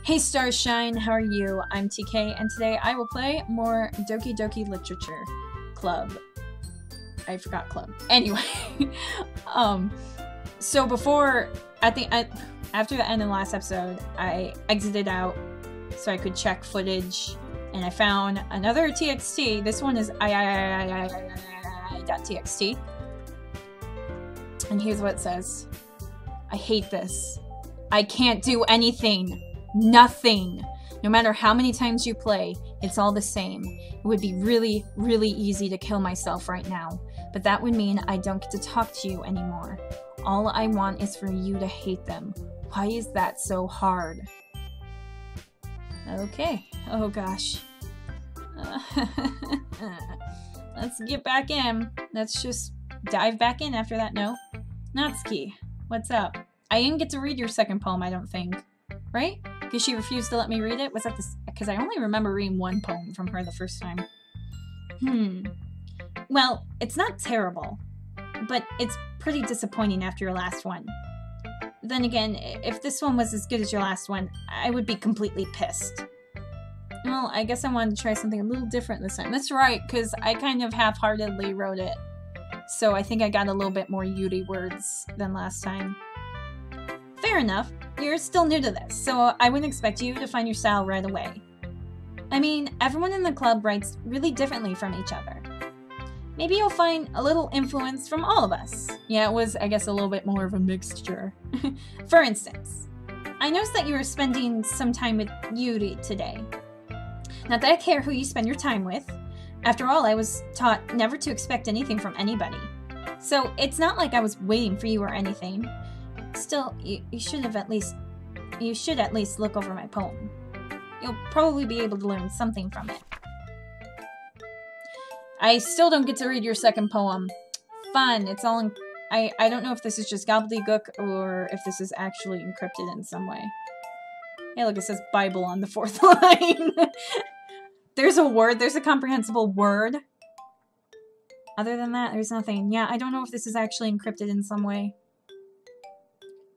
Hey Starshine, how are you? I'm TK, and today I will play more Doki Doki Literature Club. I forgot club. Anyway, so before, after the end of the last episode, I exited out so I could check footage, and I found another TXT. This one is .txt, and here's what it says. I hate this. I can't do anything. Nothing. No matter how many times you play, it's all the same. It would be really, really easy to kill myself right now, but that would mean I don't get to talk to you anymore. All I want is for you to hate them. Why is that so hard? Okay. Oh gosh. Let's get back in. Let's just dive back in after that. No. Natsuki, what's up? I didn't get to read your second poem, I don't think. Right? Because she refused to let me read it? Was that this? Because I only remember reading one poem from her the first time. Well, it's not terrible, but it's pretty disappointing after your last one. Then again, if this one was as good as your last one, I would be completely pissed. Well, I guess I wanted to try something a little different this time. That's right, because I kind of half-heartedly wrote it. So I think I got a little bit more Yuri words than last time. Fair enough. You're still new to this, so I wouldn't expect you to find your style right away. I mean, everyone in the club writes really differently from each other. Maybe you'll find a little influence from all of us. Yeah, it was, I guess, a little bit more of a mixture. For instance, I noticed that you were spending some time with Yuri today. Not that I care who you spend your time with. After all, I was taught never to expect anything from anybody. So it's not like I was waiting for you or anything. Still, you should at least look over my poem. You'll probably be able to learn something from it. I still don't get to read your second poem. Fun. It's all in... I don't know if this is just gobbledygook or if this is actually encrypted in some way. Hey, look, it says Bible on the 4th line. There's a word. There's a comprehensible word. Other than that, there's nothing. Yeah, I don't know if this is actually encrypted in some way.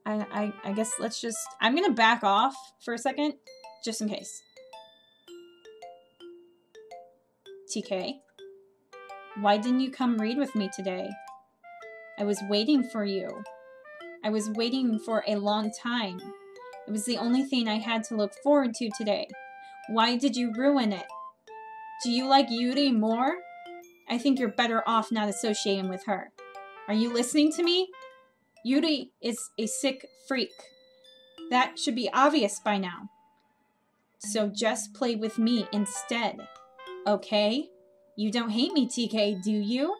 I guess let's just... I'm gonna back off for a second, just in case. TK, why didn't you come read with me today? I was waiting for you. I was waiting for a long time. It was the only thing I had to look forward to today. Why did you ruin it? Do you like Yuri more? I think you're better off not associating with her. Are you listening to me? Yuri is a sick freak. That should be obvious by now. So just play with me instead. Okay? You don't hate me, TK, do you?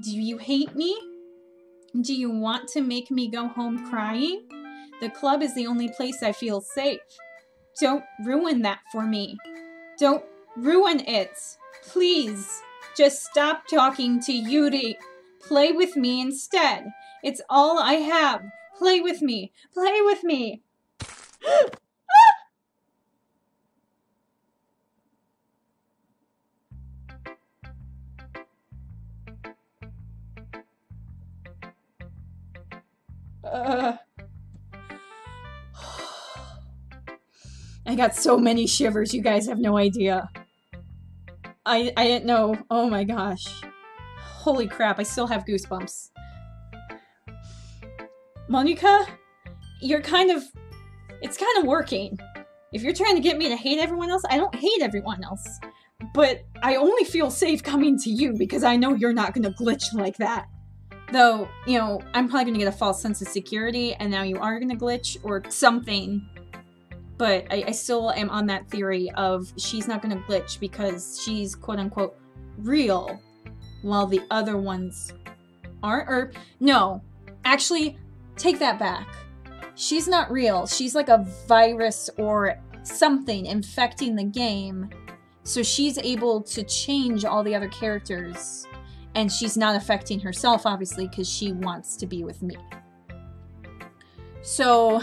Do you hate me? Do you want to make me go home crying? The club is the only place I feel safe. Don't ruin that for me. Don't ruin it. Please, just stop talking to Yuri. Play with me instead. It's all I have. Play with me. Play with me. I got so many shivers, you guys have no idea. I didn't know. Oh my gosh. Holy crap, I still have goosebumps. Monika, it's kind of working. If you're trying to get me to hate everyone else, I don't hate everyone else. But I only feel safe coming to you because I know you're not gonna glitch like that. Though, you know, I'm probably gonna get a false sense of security and now you are gonna glitch or something. But I still am on that theory of she's not gonna glitch because she's quote-unquote real while the other ones aren't. Or, no, actually, take that back. She's not real. She's like a virus or something infecting the game. So she's able to change all the other characters. And she's not affecting herself, obviously, because she wants to be with me. So,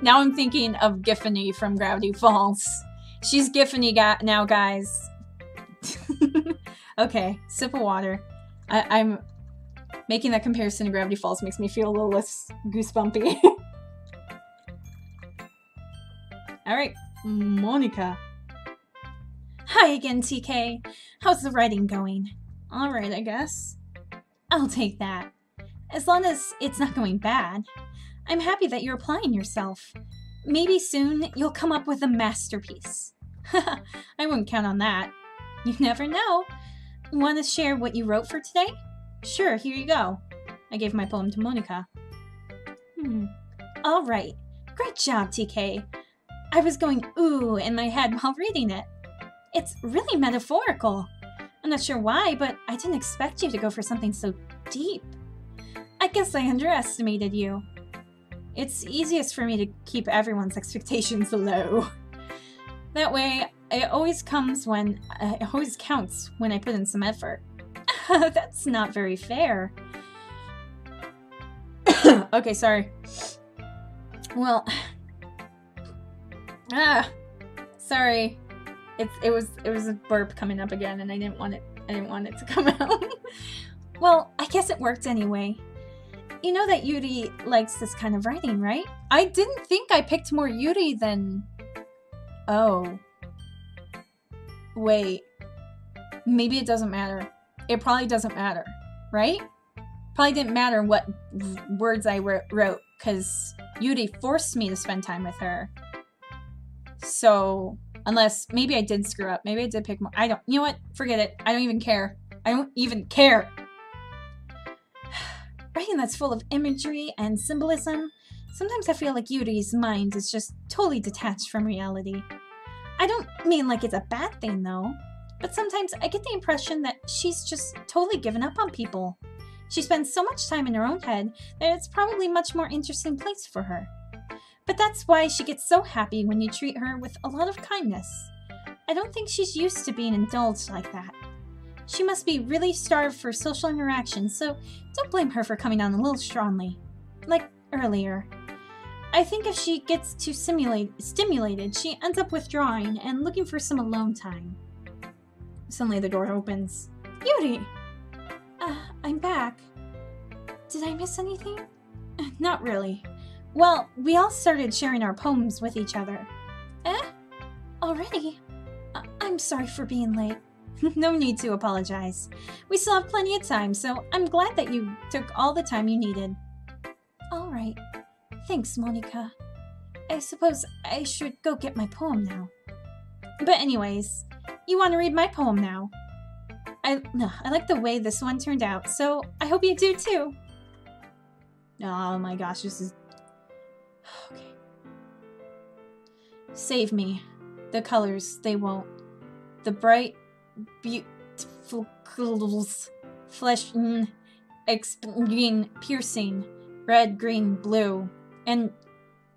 now I'm thinking of Giffany from Gravity Falls. She's Giffany now, guys. Okay, sip of water. I'm making that comparison to Gravity Falls makes me feel a little less goosebumpy. Alright, Monika. Hi again, TK. How's the writing going? Alright, I guess. I'll take that. As long as it's not going bad. I'm happy that you're applying yourself. Maybe soon you'll come up with a masterpiece. I wouldn't count on that. You never know. Want to share what you wrote for today? Sure, here you go. I gave my poem to Monika. Alright. Great job, TK. I was going ooh in my head while reading it. It's really metaphorical. I'm not sure why, but I didn't expect you to go for something so deep. I guess I underestimated you. It's easiest for me to keep everyone's expectations low. That way, it always counts when I put in some effort. That's not very fair. Okay, sorry. Well, sorry. It was a burp coming up again, and I didn't want it to come out. Well, I guess it worked anyway. You know that Yuri likes this kind of writing, right? I didn't think I picked more Yuri than... Oh. Wait. Maybe it doesn't matter. It probably doesn't matter, right? Probably didn't matter what words I wrote, because Yuri forced me to spend time with her. So, unless, maybe I did screw up. Maybe I did pick more. You know what? Forget it. I don't even care. I don't even care. Writing that's full of imagery and symbolism, sometimes I feel like Yuri's mind is just totally detached from reality. I don't mean like it's a bad thing though, but sometimes I get the impression that she's just totally given up on people. She spends so much time in her own head that it's probably a much more interesting place for her. But that's why she gets so happy when you treat her with a lot of kindness. I don't think she's used to being indulged like that. She must be really starved for social interaction, so don't blame her for coming on a little strongly. Like earlier. I think if she gets too stimulated, she ends up withdrawing and looking for some alone time. Suddenly the door opens. Yuri! I'm back. Did I miss anything? Not really. Well, we all started sharing our poems with each other. Already? I'm sorry for being late. No need to apologize. We still have plenty of time, so I'm glad that you took all the time you needed. Alright. Thanks, Monika. I suppose I should go get my poem now. But anyways, you want to read my poem now? I like the way this one turned out, so I hope you do too. Oh my gosh, this is... Okay. Save me. The colors, they won't. The bright, beautiful colors. Flesh, green, piercing. Red, green, blue. And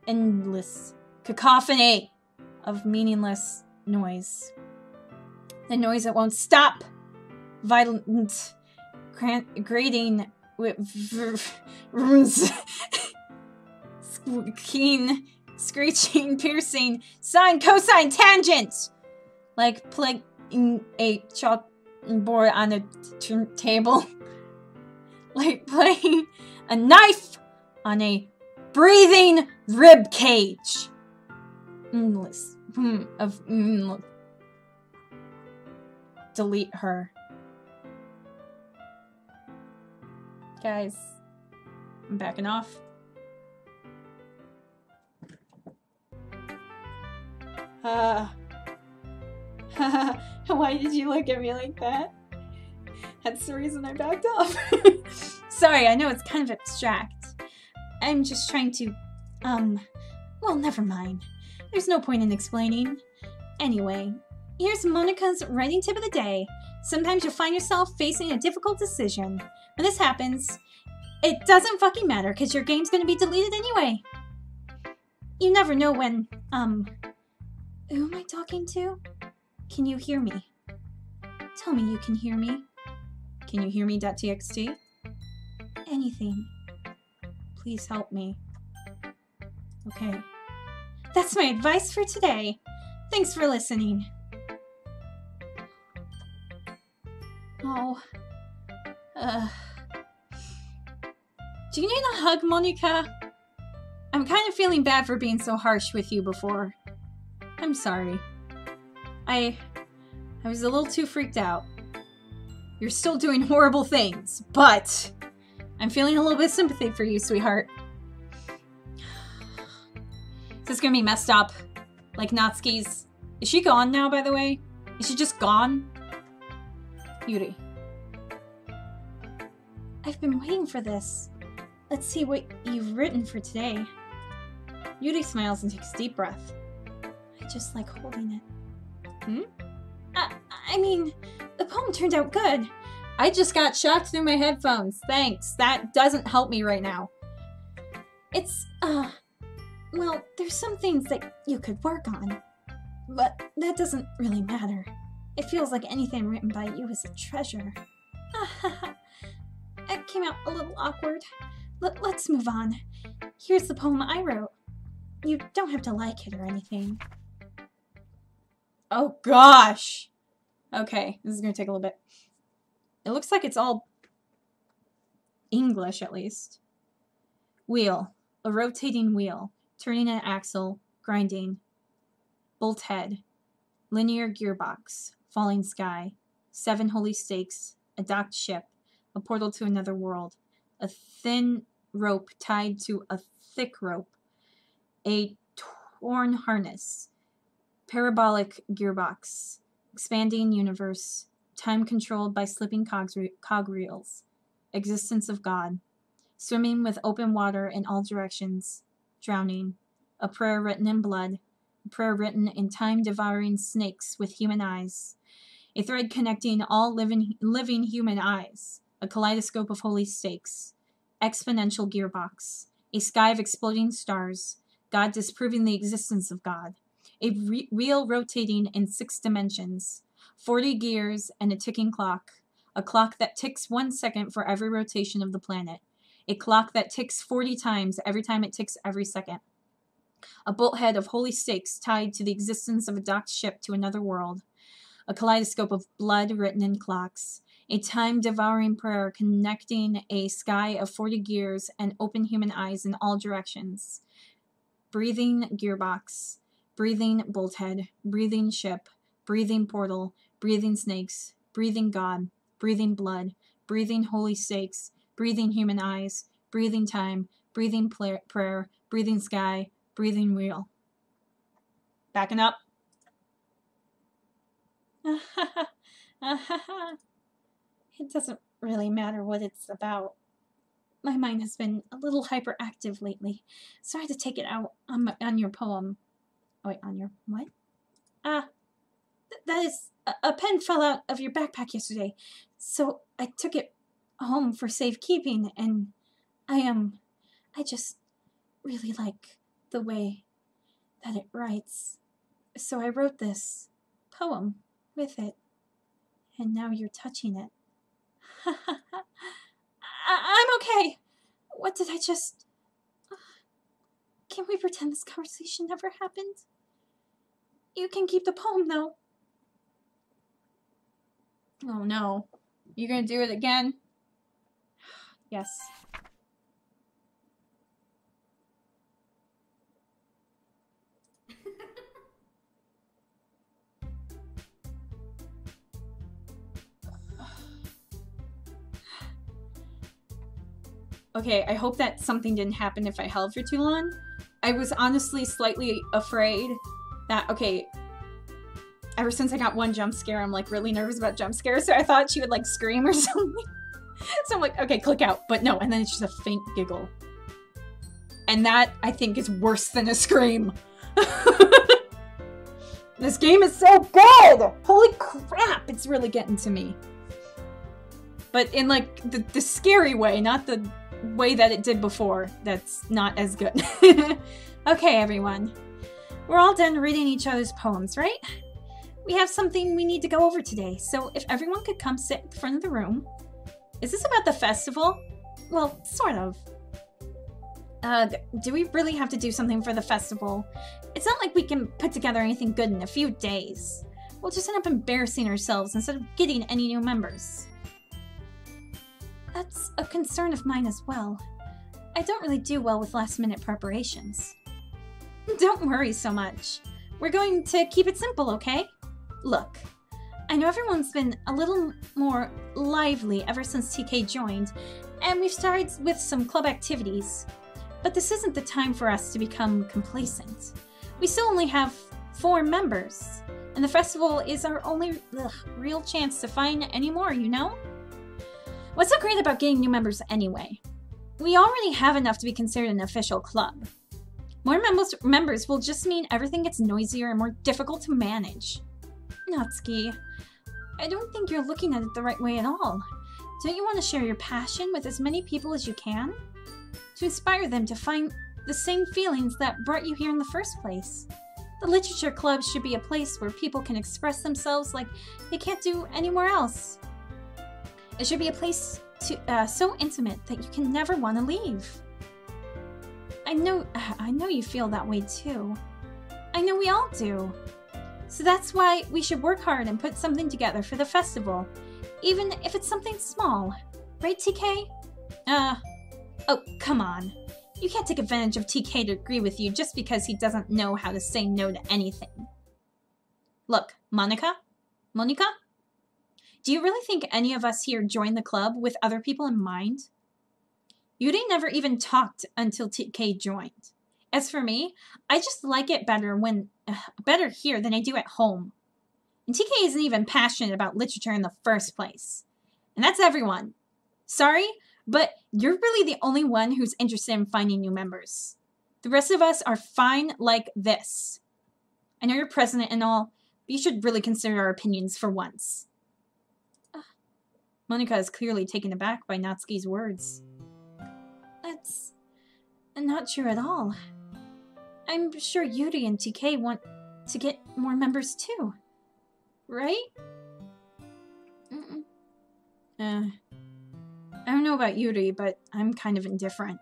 endless cacophony of meaningless noise. The noise that won't stop. Violent, grating, squeaking, screeching, piercing, sine, cosine, tangent! Like playing a chalkboard on a table. Like playing a knife on a breathing rib cage. Endless. Delete her. Guys, I'm backing off. Why did you look at me like that? That's the reason I backed off. Sorry, I know it's kind of abstract. I'm just trying to, well, never mind. There's no point in explaining. Anyway, here's Monika's writing tip of the day. Sometimes you'll find yourself facing a difficult decision. When this happens, it doesn't fucking matter because your game's gonna be deleted anyway. You never know when, who am I talking to? Can you hear me? Tell me you can hear me. Can you hear me, .txt? Anything. Please help me. Okay. That's my advice for today. Thanks for listening. Oh. Do you need a hug, Monika? I'm kind of feeling bad for being so harsh with you before. I'm sorry. I was a little too freaked out. You're still doing horrible things, but I'm feeling a little bit of sympathy for you, sweetheart. Is this gonna be messed up? Like Natsuki's? Is she gone now, by the way? Is she just gone? Yuri. I've been waiting for this. Let's see what you've written for today. Yuri smiles and takes a deep breath. I just like holding it. Hmm? I mean, the poem turned out good. I just got shocked through my headphones. Thanks. That doesn't help me right now. It's, well, there's some things that you could work on. But that doesn't really matter. It feels like anything written by you is a treasure. It came out a little awkward. Let's move on. Here's the poem I wrote. You don't have to like it or anything. Oh gosh! Okay, this is gonna take a little bit. It looks like it's all English, at least. Wheel. A rotating wheel. Turning an axle. Grinding. Bolt head. Linear gearbox. Falling sky. 7 holy stakes. A docked ship. A portal to another world. A thin rope tied to a thick rope. A torn harness. Parabolic gearbox. Expanding universe. Time controlled by slipping cogwheels. Existence of God. Swimming with open water in all directions. Drowning. A prayer written in blood. A prayer written in time-devouring snakes with human eyes. A thread connecting all living human eyes. A kaleidoscope of holy stakes. Exponential gearbox. A sky of exploding stars. God disproving the existence of God. A wheel rotating in 6 dimensions. 40 gears and a ticking clock. A clock that ticks 1 second for every rotation of the planet. A clock that ticks 40 times every time it ticks every second. A bolt head of holy stakes tied to the existence of a docked ship to another world. A kaleidoscope of blood written in clocks. A time-devouring prayer connecting a sky of 40 gears and open human eyes in all directions. Breathing gearbox. Breathing bolt head. Breathing ship. Breathing portal. Breathing snakes. Breathing God. Breathing blood. Breathing holy stakes. Breathing human eyes. Breathing time. Breathing prayer. Breathing sky. Breathing wheel. Backing up. It doesn't really matter what it's about. My mind has been a little hyperactive lately, so I had to take it out on your poem. Oh wait, on your what? That is, a pen fell out of your backpack yesterday, so I took it home for safekeeping, and I just really like the way that it writes. So I wrote this poem with it, and now you're touching it. I'm okay. What did I just... Can we pretend this conversation never happened? You can keep the poem, though. Oh, no. You're gonna do it again? Yes. Okay, I hope that something didn't happen if I held for too long. I was honestly slightly afraid that, okay, ever since I got one jump scare, I'm like really nervous about jump scares, so I thought she would like scream or something. So I'm like, okay, click out, but no, and then it's just a faint giggle. And that, I think, is worse than a scream. This game is so good! Holy crap, it's really getting to me. But in like the scary way, not the way that it did before. That's not as good. Okay, everyone. We're all done reading each other's poems, right? We have something we need to go over today, so if everyone could come sit in the front of the room. Is this about the festival? Well, sort of. Do we really have to do something for the festival? It's not like we can put together anything good in a few days. We'll just end up embarrassing ourselves instead of getting any new members. That's a concern of mine as well. I don't really do well with last-minute preparations. Don't worry so much. We're going to keep it simple, okay? Look, I know everyone's been a little more lively ever since TK joined, and we've started with some club activities. But this isn't the time for us to become complacent. We still only have 4 members, and the festival is our only real chance to find any more, you know? What's so great about getting new members anyway? We already have enough to be considered an official club. More members will just mean everything gets noisier and more difficult to manage. Natsuki, I don't think you're looking at it the right way at all. Don't you want to share your passion with as many people as you can? To inspire them to find the same feelings that brought you here in the first place. The literature club should be a place where people can express themselves like they can't do anywhere else. It should be a place so intimate that you can never want to leave. I know you feel that way too. I know we all do. So that's why we should work hard and put something together for the festival, even if it's something small. Right, TK? Oh, come on. You can't take advantage of TK to agree with you just because he doesn't know how to say no to anything. Look, Monika? Do you really think any of us here joined the club with other people in mind? Yuri never even talked until TK joined. As for me, I just like it better here than I do at home. And TK isn't even passionate about literature in the first place. And that's everyone. Sorry, but you're really the only one who's interested in finding new members. The rest of us are fine like this. I know you're president and all, but you should really consider our opinions for once. Monika is clearly taken aback by Natsuki's words. That's not true at all. I'm sure Yuri and TK want to get more members too. Right? I don't know about Yuri, but I'm kind of indifferent.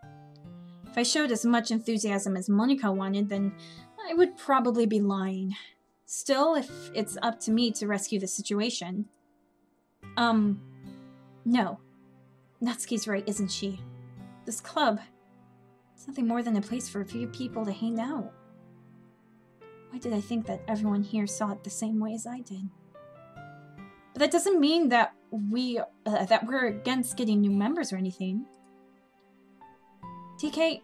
If I showed as much enthusiasm as Monika wanted, then I would probably be lying. Still, if it's up to me to rescue the situation. No. Natsuki's right, isn't she? This club, it's nothing more than a place for a few people to hang out. Why did I think that everyone here saw it the same way as I did? But that doesn't mean that we're against getting new members or anything. TK,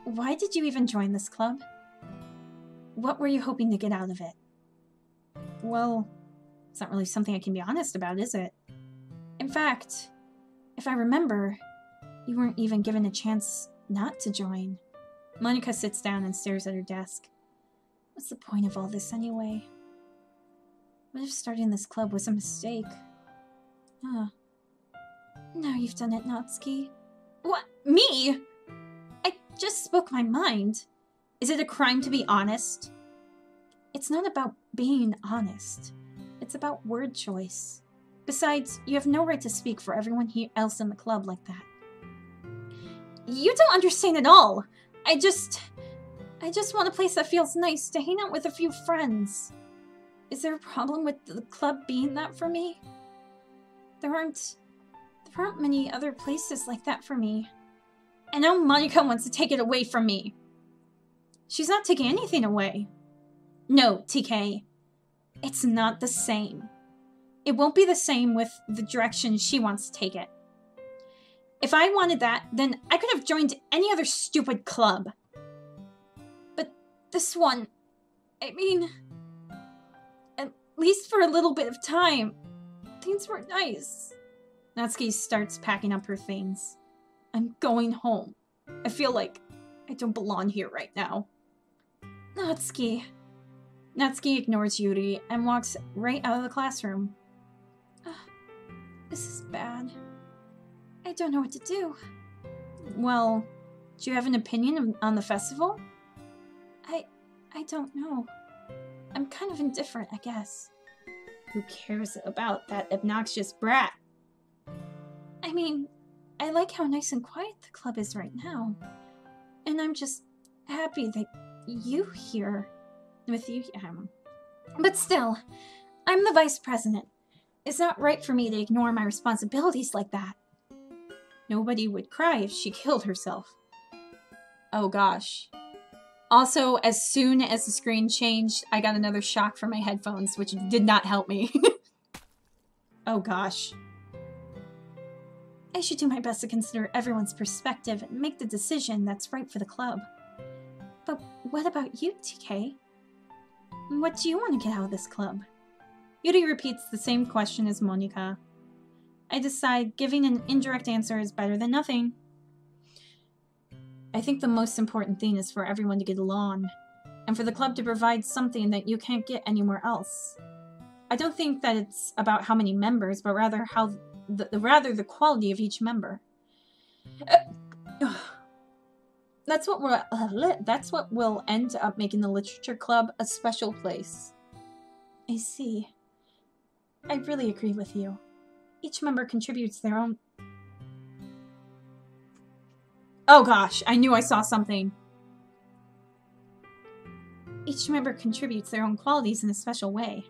why did you even join this club? What were you hoping to get out of it? Well, it's not really something I can be honest about, is it? In fact, if I remember, you weren't even given a chance not to join. Monika sits down and stares at her desk. What's the point of all this anyway? What if starting this club was a mistake? Now you've done it, Natsuki. What? Me? I just spoke my mind. Is it a crime to be honest? It's not about being honest. It's about word choice. Besides, you have no right to speak for everyone else in the club like that. You don't understand at all. I just want a place that feels nice to hang out with a few friends. Is there a problem with the club being that for me? There aren't many other places like that for me. And now Monika wants to take it away from me. She's not taking anything away. No, TK. It's not the same. It won't be the same with the direction she wants to take it. If I wanted that, then I could have joined any other stupid club. But this one, I mean, at least for a little bit of time, things were nice. Natsuki starts packing up her things. I'm going home. I feel like I don't belong here right now. Natsuki. Natsuki ignores Yuri and walks right out of the classroom. This is bad. I don't know what to do. Well, do you have an opinion on the festival? I don't know. I'm kind of indifferent, I guess. Who cares about that obnoxious brat? I mean, I like how nice and quiet the club is right now. And I'm just happy that you here with you. But still, I'm the vice president. It's not right for me to ignore my responsibilities like that. Nobody would cry if she killed herself. Oh gosh. Also, as soon as the screen changed, I got another shock from my headphones, which did not help me. Oh gosh. I should do my best to consider everyone's perspective and make the decision that's right for the club. But what about you, TK? What do you want to get out of this club? Yuri repeats the same question as Monika. I decide giving an indirect answer is better than nothing. I think the most important thing is for everyone to get along, and for the club to provide something that you can't get anywhere else. I don't think that it's about how many members, but rather the quality of each member. That's what will end up making the literature club a special place. I see. I really agree with you. Each member contributes their own... Oh gosh, I knew I saw something. Each member contributes their own qualities in a special way.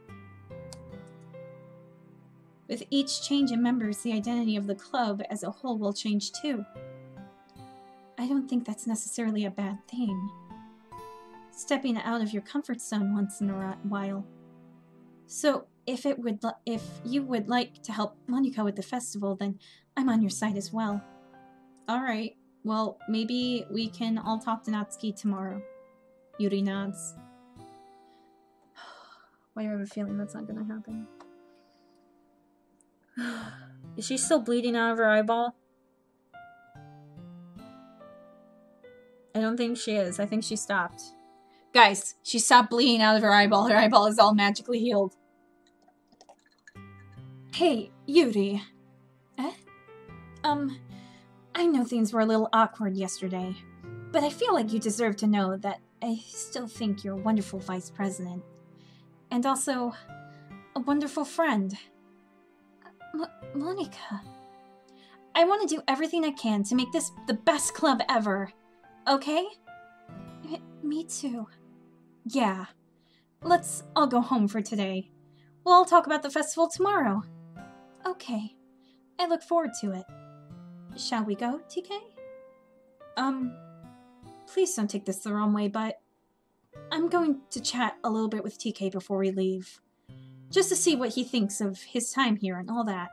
With each change in members, the identity of the club as a whole will change too. I don't think that's necessarily a bad thing. Stepping out of your comfort zone once in a while. So, if you would like to help Monika with the festival, then I'm on your side as well. Alright, well, maybe we can all talk to Natsuki tomorrow. Yuri nods. Why do I have a feeling that's not gonna happen? Is she still bleeding out of her eyeball? I don't think she is. I think she stopped. Guys, she stopped bleeding out of her eyeball. Her eyeball is all magically healed. Hey, Yuri. I know things were a little awkward yesterday, but I feel like you deserve to know that I still think you're a wonderful vice president. And also, a wonderful friend. Monika. I want to do everything I can to make this the best club ever. Okay? Me too. Yeah. Let's all go home for today. We'll all talk about the festival tomorrow. Okay. I look forward to it. Shall we go, TK? Please don't take this the wrong way, but I'm going to chat a little bit with TK before we leave. Just to see what he thinks of his time here and all that.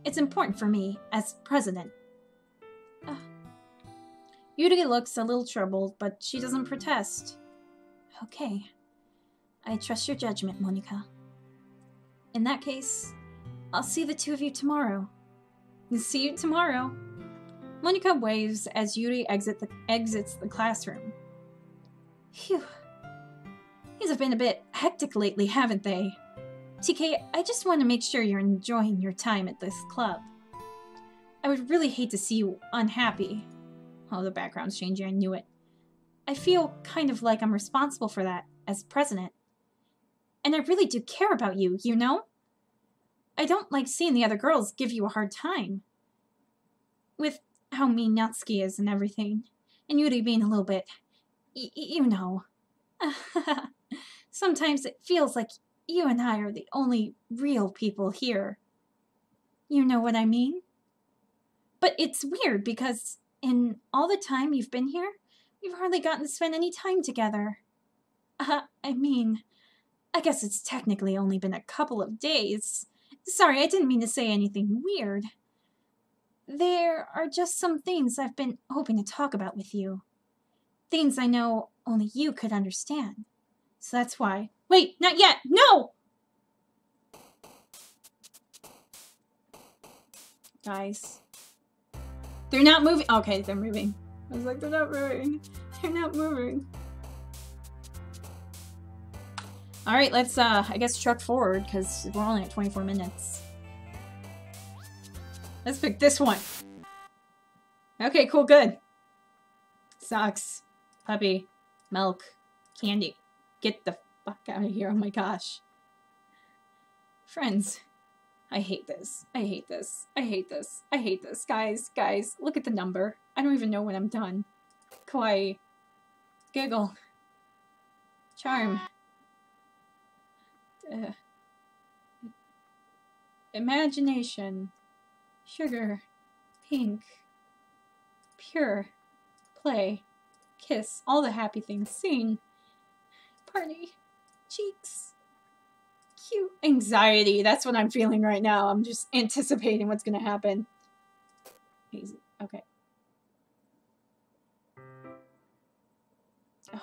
It's important for me, as president. Yuri looks a little troubled, but she doesn't protest. Okay. I trust your judgment, Monika. In that case, I'll see the two of you tomorrow. See you tomorrow. Monika waves as Yuri exits the classroom. Phew. These have been a bit hectic lately, haven't they? TK, I just want to make sure you're enjoying your time at this club. I would really hate to see you unhappy. Oh, the background's changing, I knew it. I feel kind of like I'm responsible for that, as president. And I really do care about you, you know? I don't like seeing the other girls give you a hard time. With how mean Natsuki is and everything. And Yuri being a little bit... you know. Sometimes it feels like you and I are the only real people here. You know what I mean? But it's weird because in all the time you've been here, we've hardly gotten to spend any time together. I mean, I guess it's technically only been a couple of days. Sorry, I didn't mean to say anything weird. There are just some things I've been hoping to talk about with you. Things I know only you could understand. So that's why... Wait, not yet! No! Guys. They're not moving. Okay, they're moving. I was like, they're not moving. They're not moving. Alright, let's, I guess, truck forward, because we're only at 24 minutes. Let's pick this one. Okay, cool, good. Socks. Puppy. Milk. Candy. Get the fuck out of here, oh my gosh. Friends. I hate this. I hate this. I hate this. I hate this. Guys, look at the number. I don't even know when I'm done. Kawaii. Giggle. Charm. Imagination. Sugar. Pink. Pure. Play. kiss, all the happy things, sing, party, cheeks, cute. Anxiety, that's what I'm feeling right now. I'm just anticipating what's gonna happen. Easy, okay.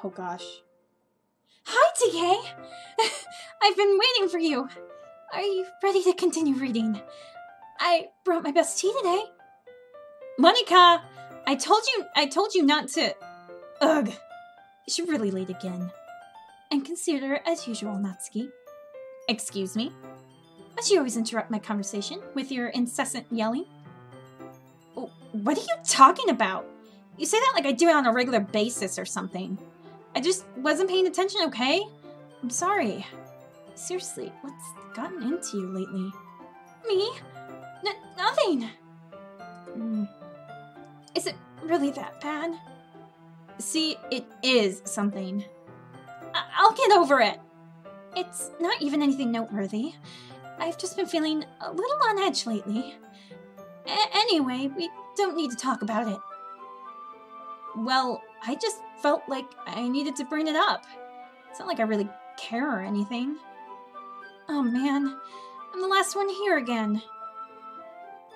Oh gosh. Hi, TK! I've been waiting for you. Are you ready to continue reading? I brought my best tea today. Monika! I told you not to... Ugh. You're really late again. And consider as usual, Natsuki. Excuse me? But you always interrupt my conversation with your incessant yelling. What are you talking about? You say that like I do it on a regular basis or something. I just wasn't paying attention, okay? I'm sorry. Seriously, what's gotten into you lately? Me? Nothing. Is it really that bad? See, it is something. I'll get over it. It's not even anything noteworthy. I've just been feeling a little on edge lately. Anyway, we don't need to talk about it. Well, I just felt like I needed to bring it up. It's not like I really care or anything. Oh man, I'm the last one here again.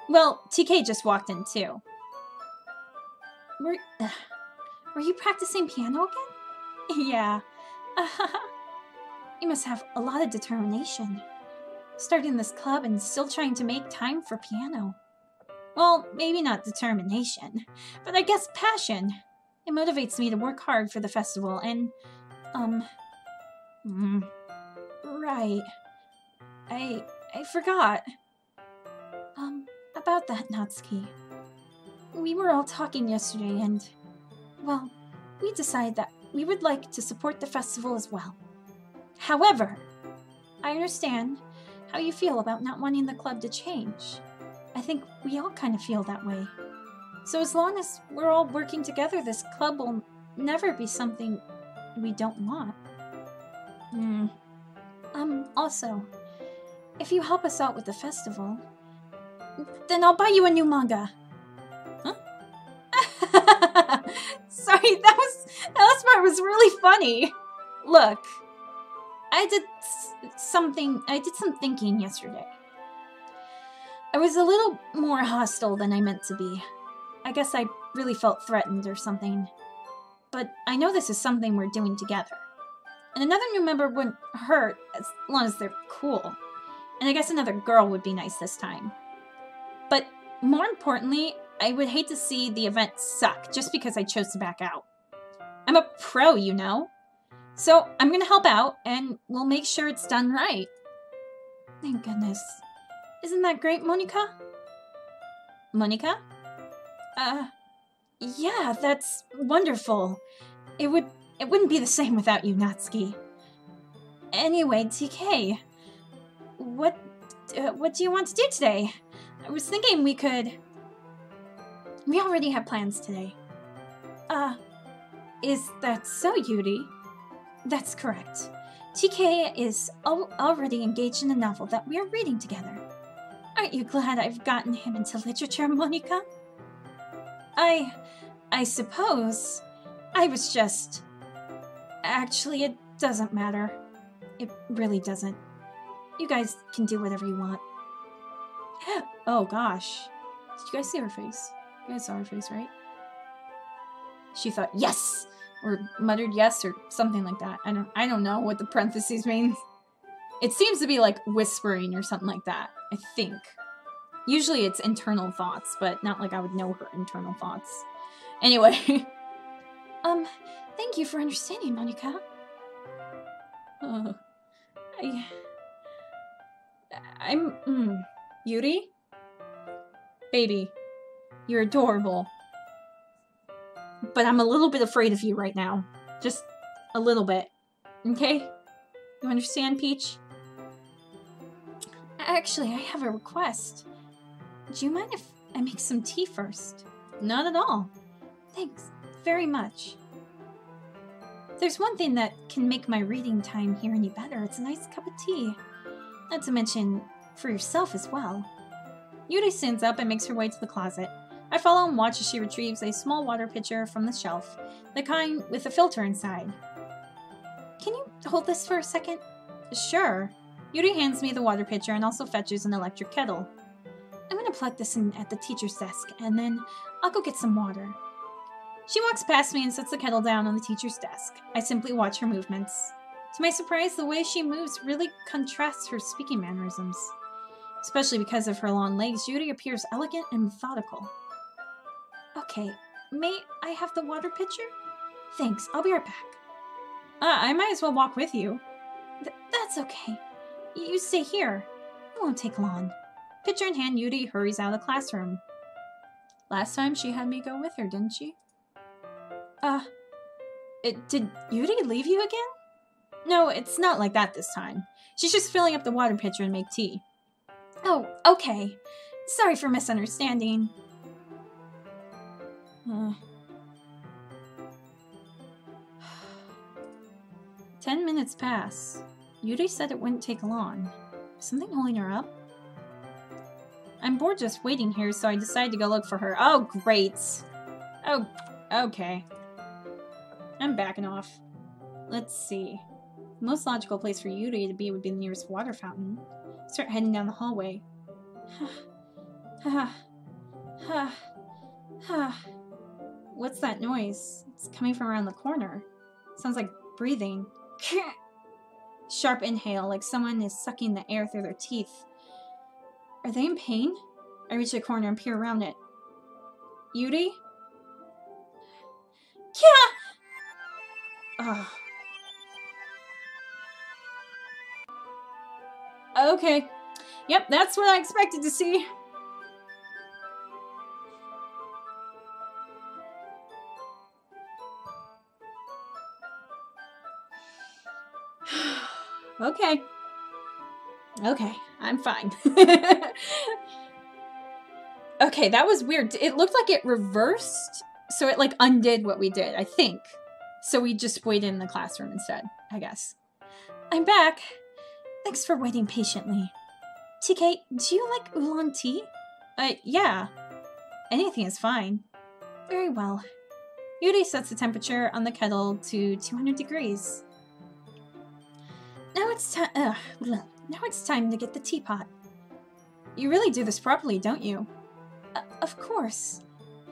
Well, TK just walked in too. Were you practicing piano again? Yeah. You must have a lot of determination. Starting this club and still trying to make time for piano. Well, maybe not determination, but I guess passion. It motivates me to work hard for the festival and, right. I forgot. About that, Natsuki. We were all talking yesterday and, well, we decided that we would like to support the festival as well. However, I understand how you feel about not wanting the club to change. I think we all kind of feel that way. So as long as we're all working together, this club will never be something we don't want. Also, if you help us out with the festival, then I'll buy you a new manga. Huh? Sorry, that last part was really funny. Look, I did some thinking yesterday. I was a little more hostile than I meant to be. I guess I really felt threatened or something. But I know this is something we're doing together. And another new member wouldn't hurt as long as they're cool. And I guess another girl would be nice this time. But more importantly, I would hate to see the event suck just because I chose to back out. I'm a pro, you know. So I'm gonna help out and we'll make sure it's done right. Thank goodness. Isn't that great, Monika? Monika? Yeah, that's wonderful. It wouldn't be the same without you, Natsuki. Anyway, TK, what do you want to do today? I was thinking we already have plans today. Is that so, Yuri? That's correct. TK is already engaged in a novel that we are reading together. Aren't you glad I've gotten him into literature, Monika? I suppose. I was just... Actually, it doesn't matter. It really doesn't. You guys can do whatever you want. Oh gosh. Did you guys see her face? You guys saw her face, right? She thought, yes! Or muttered yes, or something like that. I don't know what the parentheses means. It seems to be like whispering or something like that, I think. Usually it's internal thoughts, but not like I would know her internal thoughts. Anyway. Thank you for understanding, Monika. I'm Yuri? Baby, you're adorable. But I'm a little bit afraid of you right now. Just a little bit. Okay? You understand, Peach? Actually, I have a request. Do you mind if I make some tea first? Not at all. Thanks very much. There's one thing that can make my reading time here any better. It's a nice cup of tea. Not to mention for yourself as well. Yuri stands up and makes her way to the closet, I follow and watch as she retrieves a small water pitcher from the shelf, the kind with a filter inside. Can you hold this for a second? Sure. Yuri hands me the water pitcher and also fetches an electric kettle. I'm gonna plug this in at the teacher's desk, and then I'll go get some water. She walks past me and sets the kettle down on the teacher's desk. I simply watch her movements. To my surprise, the way she moves really contrasts her speaking mannerisms. Especially because of her long legs, Yuri appears elegant and methodical. Okay, may I have the water pitcher? Thanks, I'll be right back. I might as well walk with you. That's okay. You stay here. It won't take long. Pitcher in hand, Yuri hurries out of the classroom. Last time she had me go with her, didn't she? Did Yuri leave you again? No, it's not like that this time. She's just filling up the water pitcher and make tea. Oh, okay. Sorry for misunderstanding. 10 minutes pass. Yuri said it wouldn't take long. Is something holding her up? I'm bored just waiting here, so I decide to go look for her. Oh, great. Oh, okay. I'm backing off. Let's see. The most logical place for Yuri to be would be the nearest water fountain. Start heading down the hallway. What's that noise? It's coming from around the corner. Sounds like breathing. Sharp inhale, like someone is sucking the air through their teeth. Are they in pain? I reach the corner and peer around it. Yuri? Yeah! Okay. Yep, that's what I expected to see. Okay. Okay, I'm fine. Okay, that was weird. It looked like it reversed, so it like undid what we did, I think. So we just waited in the classroom instead, I guess. I'm back. Thanks for waiting patiently. TK, do you like oolong tea? Yeah. Anything is fine. Very well. Yuri sets the temperature on the kettle to 200 degrees. Now it's time to get the teapot. You really do this properly, don't you? Of course.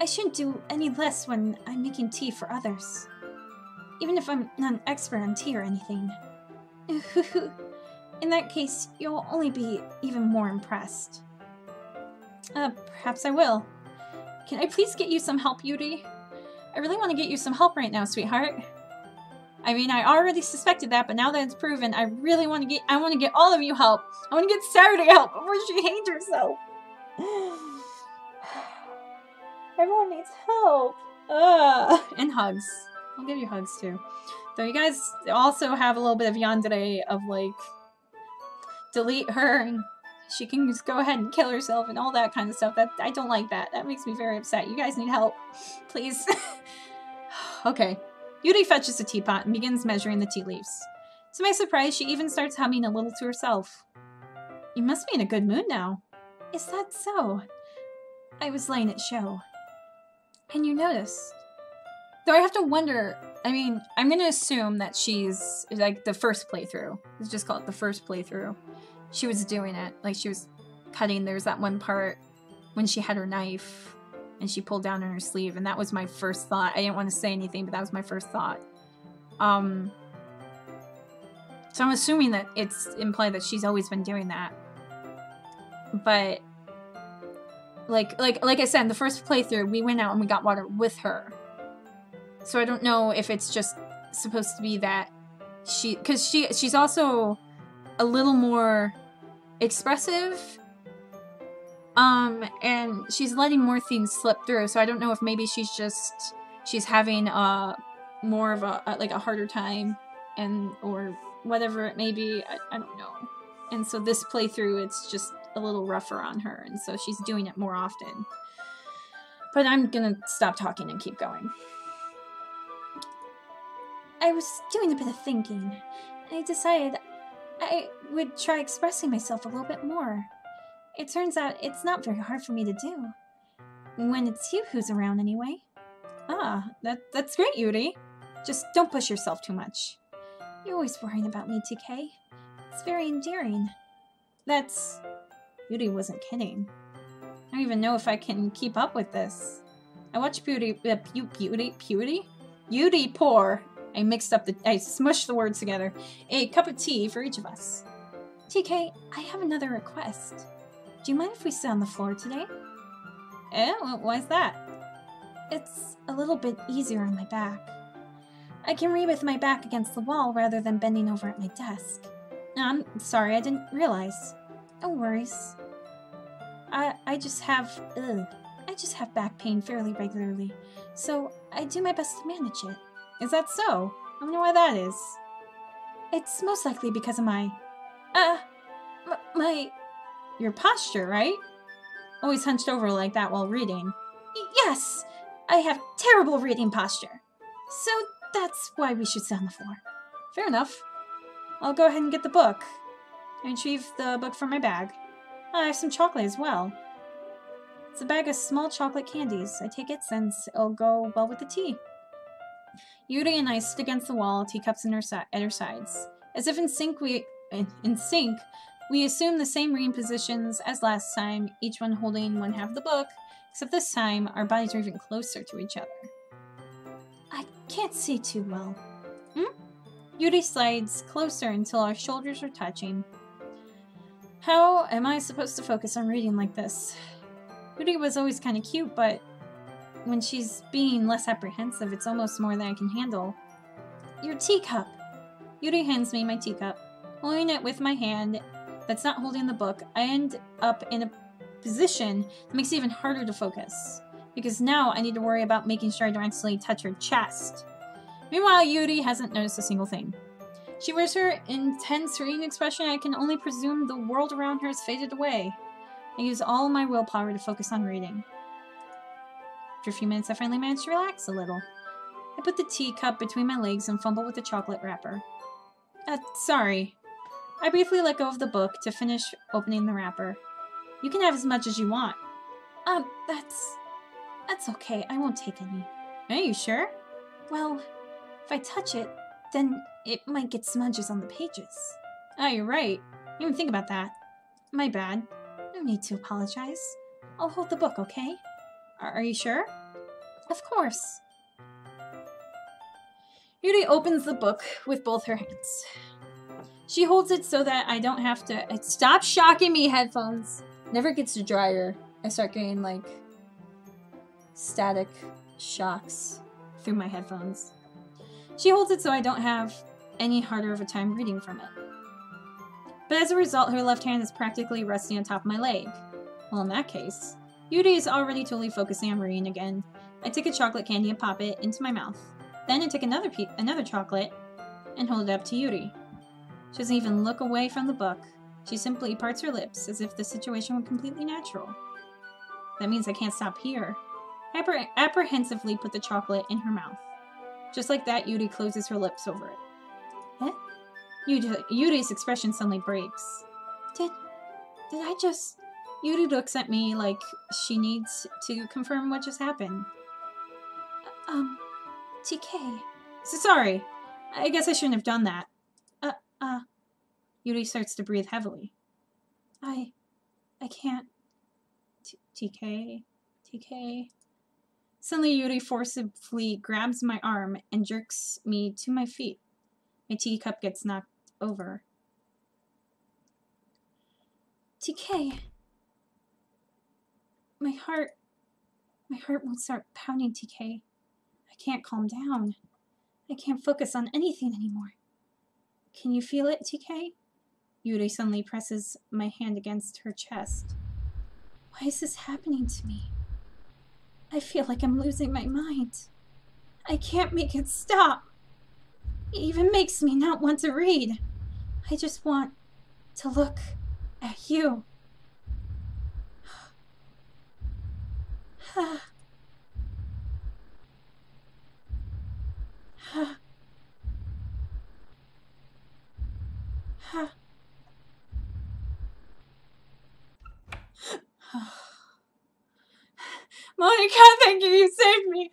I shouldn't do any less when I'm making tea for others. Even if I'm not an expert on tea or anything. In that case, you'll only be even more impressed. Perhaps I will. Can I please get you some help, Yuri? I really want to get you some help right now, sweetheart. I mean, I already suspected that, but now that it's proven, I really want to get all of you help. I want to get Saturday help before she hangs herself. Everyone needs help. And hugs. I'll give you hugs too. Though you guys also have a little bit of yandere of like, delete her and she can just go ahead and kill herself and all that kind of stuff. That I don't like that. That makes me very upset. You guys need help. Please. Okay. Yuri fetches the teapot and begins measuring the tea leaves. To my surprise, she even starts humming a little to herself. You must be in a good mood now. Is that so? I was letting it show. And you noticed. Though I have to wonder, I mean, I'm going to assume that she's, like, the first playthrough. Let's just call it the first playthrough. She was doing it. Like, she was cutting. There's that one part when she had her knife and she pulled down on her sleeve, and that was my first thought. I didn't want to say anything, but that was my first thought. So I'm assuming that it's implied that she's always been doing that. But like I said, in the first playthrough, we went out and we got water with her. So I don't know if it's just supposed to be that she's also a little more expressive. And she's letting more things slip through. So I don't know if maybe she's having more of a harder time or whatever it may be. I don't know. And so this playthrough, it's just a little rougher on her. And so she's doing it more often. But I'm gonna stop talking and keep going. I was doing a bit of thinking. I decided I would try expressing myself a little bit more. It turns out it's not very hard for me to do. When it's you who's around, anyway. Ah, that's great, Yuri. Just don't push yourself too much. You're always worrying about me, TK. It's very endearing. That's... Yuri wasn't kidding. I don't even know if I can keep up with this. I watched Yuri pour. I smushed the words together. A cup of tea for each of us. TK, I have another request. Do you mind if we sit on the floor today? Eh? Why's that? It's a little bit easier on my back. I can read with my back against the wall rather than bending over at my desk. I'm sorry, I didn't realize. No worries. I just have back pain fairly regularly, so I do my best to manage it. Is that so? I wonder why that is. It's most likely because of your posture, right? Always hunched over like that while reading. Yes! I have terrible reading posture. So that's why we should sit on the floor. Fair enough. I'll go ahead and get the book. I retrieve the book from my bag. I have some chocolate as well. It's a bag of small chocolate candies. I take it since it'll go well with the tea. Yuri and I sit against the wall, teacups at her sides. As if in sync, we assume the same reading positions as last time, each one holding one half of the book, except this time our bodies are even closer to each other. I can't see too well. Yuri slides closer until our shoulders are touching. How am I supposed to focus on reading like this? Yuri was always kind of cute, but when she's being less apprehensive, it's almost more than I can handle. Your teacup! Yuri hands me my teacup. Holding it with my hand that's not holding the book, I end up in a position that makes it even harder to focus. Because now I need to worry about making sure I don't accidentally touch her chest. Meanwhile, Yuri hasn't noticed a single thing. She wears her intense reading expression, and I can only presume the world around her has faded away. I use all my willpower to focus on reading. After a few minutes, I finally manage to relax a little. I put the teacup between my legs and fumble with the chocolate wrapper. Sorry. I briefly let go of the book to finish opening the wrapper. You can have as much as you want. That's okay. I won't take any. Are you sure? Well, if I touch it, then it might get smudges on the pages. You're right. I didn't even think about that. My bad. No need to apologize. I'll hold the book, okay? Are you sure? Of course. Yuri opens the book with both her hands. She holds it so that I don't have to... Stop shocking me, headphones! Never gets drier. I start getting, like, static shocks through my headphones. She holds it so I don't have any harder of a time reading from it. But as a result, her left hand is practically resting on top of my leg. Well, in that case, Yuri is already totally focusing on reading again. I take a chocolate candy and pop it into my mouth. Then I take another chocolate and hold it up to Yuri. She doesn't even look away from the book. She simply parts her lips as if the situation were completely natural. That means I can't stop here. I apprehensively put the chocolate in her mouth. Just like that, Yuri closes her lips over it. Eh? Yuri's expression suddenly breaks. Did I just... Yuri looks at me like she needs to confirm what just happened. TK. Sorry. I guess I shouldn't have done that. Yuri starts to breathe heavily. I can't... TK. Suddenly, Yuri forcibly grabs my arm and jerks me to my feet. My teacup gets knocked over. TK. My heart won't start pounding, TK. I can't calm down. I can't focus on anything anymore. Can you feel it, TK? Yuri suddenly presses my hand against her chest. Why is this happening to me? I feel like I'm losing my mind. I can't make it stop. It even makes me not want to read. I just want to look at you. Monika, thank you, you saved me.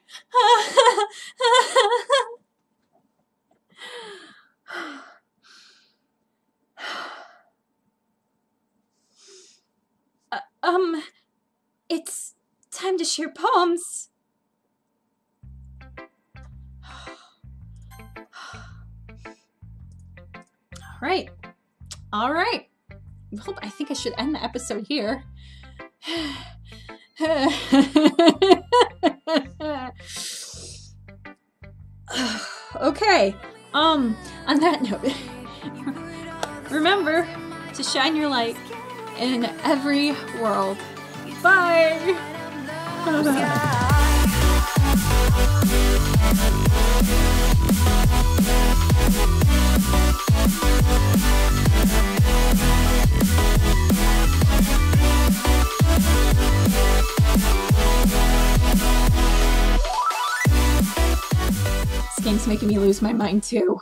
It's time to share poems. All right. Well, I think I should end the episode here. Okay. On that note, remember to shine your light in every world. Bye. This game's making me lose my mind too.